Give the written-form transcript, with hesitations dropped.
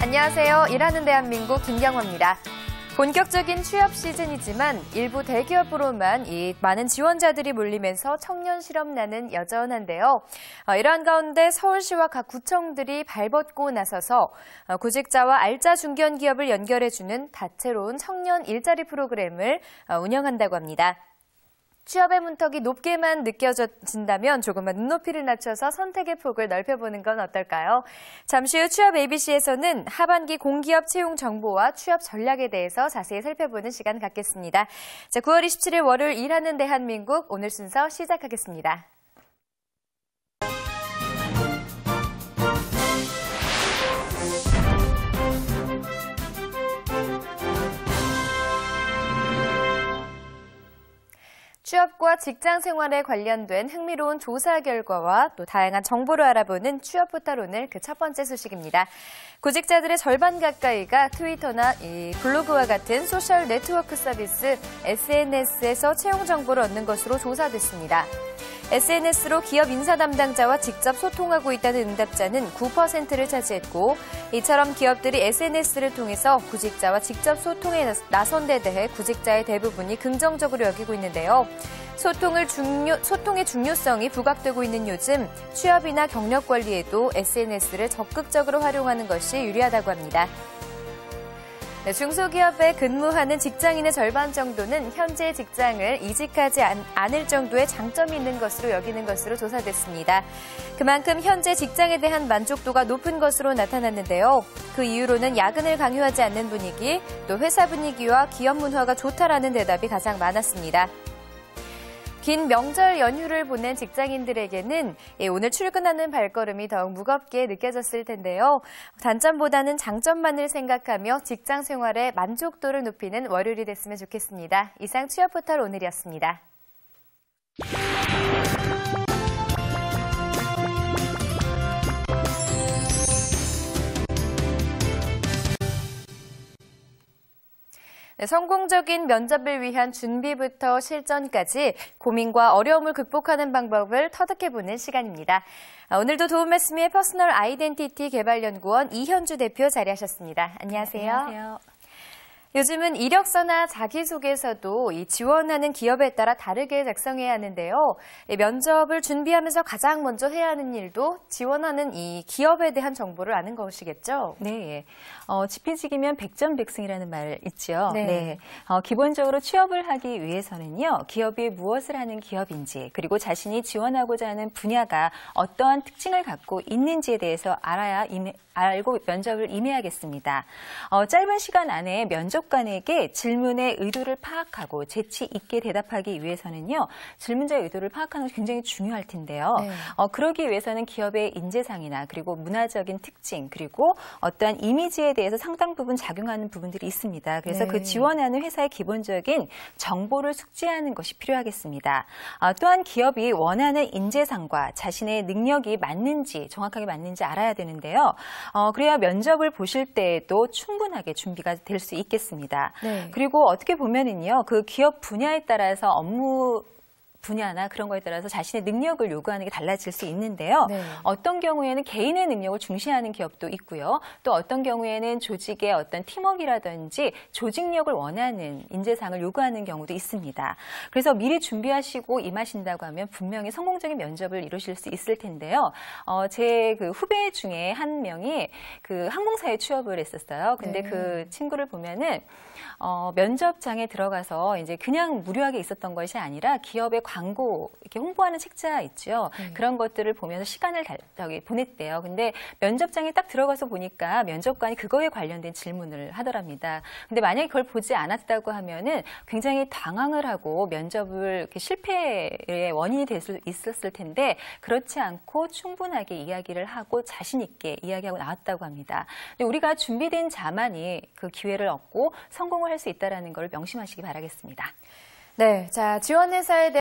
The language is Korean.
안녕하세요. 일하는 대한민국 김경화입니다. 본격적인 취업 시즌이지만 일부 대기업으로만 많은 지원자들이 몰리면서 청년 실업난은 여전한데요. 이러한 가운데 서울시와 각 구청들이 발벗고 나서서 구직자와 알짜 중견기업을 연결해주는 다채로운 청년 일자리 프로그램을 운영한다고 합니다. 취업의 문턱이 높게만 느껴진다면 조금만 눈높이를 낮춰서 선택의 폭을 넓혀보는 건 어떨까요? 잠시 후 취업 ABC에서는 하반기 공기업 채용 정보와 취업 전략에 대해서 자세히 살펴보는 시간 갖겠습니다. 자, 9월 27일 월요일 일하는 대한민국 오늘 순서 시작하겠습니다. 취업과 직장 생활에 관련된 흥미로운 조사 결과와 또 다양한 정보를 알아보는 취업 포털 오늘 그 첫 번째 소식입니다. 구직자들의 절반 가까이가 트위터나 블로그와 같은 소셜 네트워크 서비스 SNS에서 채용 정보를 얻는 것으로 조사됐습니다. SNS로 기업 인사 담당자와 직접 소통하고 있다는 응답자는 9%를 차지했고 이처럼 기업들이 SNS를 통해서 구직자와 직접 소통에 나선 데 대해 구직자의 대부분이 긍정적으로 여기고 있는데요. 소통의 중요성이 부각되고 있는 요즘 취업이나 경력 관리에도 SNS를 적극적으로 활용하는 것이 유리하다고 합니다. 중소기업에 근무하는 직장인의 절반 정도는 현재 직장을 이직하지 않을 정도의 장점이 있는 것으로 여기는 것으로 조사됐습니다. 그만큼 현재 직장에 대한 만족도가 높은 것으로 나타났는데요. 그 이유로는 야근을 강요하지 않는 분위기, 또 회사 분위기와 기업 문화가 좋다라는 대답이 가장 많았습니다. 긴 명절 연휴를 보낸 직장인들에게는 오늘 출근하는 발걸음이 더욱 무겁게 느껴졌을 텐데요. 단점보다는 장점만을 생각하며 직장 생활의 만족도를 높이는 월요일이 됐으면 좋겠습니다. 이상 취업 포털 오늘이었습니다. 성공적인 면접을 위한 준비부터 실전까지 고민과 어려움을 극복하는 방법을 터득해보는 시간입니다. 오늘도 도움 말씀의 퍼스널 아이덴티티 개발연구원 이현주 대표 자리하셨습니다. 안녕하세요. 안녕하세요. 요즘은 이력서나 자기소개서도 지원하는 기업에 따라 다르게 작성해야 하는데요. 면접을 준비하면서 가장 먼저 해야 하는 일도 지원하는 이 기업에 대한 정보를 아는 것이겠죠? 네. 지피지기면 백전백승이라는 말 있죠. 네. 기본적으로 취업을 하기 위해서는요, 기업이 무엇을 하는 기업인지, 그리고 자신이 지원하고자 하는 분야가 어떠한 특징을 갖고 있는지에 대해서 알고 면접을 임해야겠습니다. 짧은 시간 안에 면접관에게 질문의 의도를 파악하고 재치 있게 대답하기 위해서는요, 질문자의 의도를 파악하는 것이 굉장히 중요할 텐데요. 네. 그러기 위해서는 기업의 인재상이나 그리고 문화적인 특징, 그리고 어떠한 이미지에 대해서 상당 부분 작용하는 부분들이 있습니다. 그래서 네. 그 지원하는 회사의 기본적인 정보를 숙지하는 것이 필요하겠습니다. 또한 기업이 원하는 인재상과 자신의 능력이 맞는지, 정확하게 맞는지 알아야 되는데요. 그래야 면접을 보실 때에도 충분하게 준비가 될 수 있겠습니다. 네. 그리고 어떻게 보면은요, 그 기업 분야에 따라서 업무 분야나 그런 거에 따라서 자신의 능력을 요구하는 게 달라질 수 있는데요. 네. 어떤 경우에는 개인의 능력을 중시하는 기업도 있고요. 또 어떤 경우에는 조직의 어떤 팀워크라든지 조직력을 원하는 인재상을 요구하는 경우도 있습니다. 그래서 미리 준비하시고 임하신다고 하면 분명히 성공적인 면접을 이루실 수 있을 텐데요. 제 그 후배 중에 한 명이 그 항공사에 취업을 했었어요. 근데 네. 그 친구를 보면은 면접장에 들어가서 이제 그냥 무료하게 있었던 것이 아니라 기업의 광고 이렇게 홍보하는 책자 있죠. 그런 것들을 보면서 시간을 보냈대요. 근데 면접장에 딱 들어가서 보니까 면접관이 그거에 관련된 질문을 하더랍니다. 근데 만약에 그걸 보지 않았다고 하면은 굉장히 당황을 하고 면접을 이렇게 실패의 원인이 될 수 있었을 텐데 그렇지 않고 충분하게 이야기를 하고 자신 있게 이야기하고 나왔다고 합니다. 근데 우리가 준비된 자만이 그 기회를 얻고 성공을 할 수 있다는 걸 명심하시기 바라겠습니다. 네, 자, 지원회사에 대한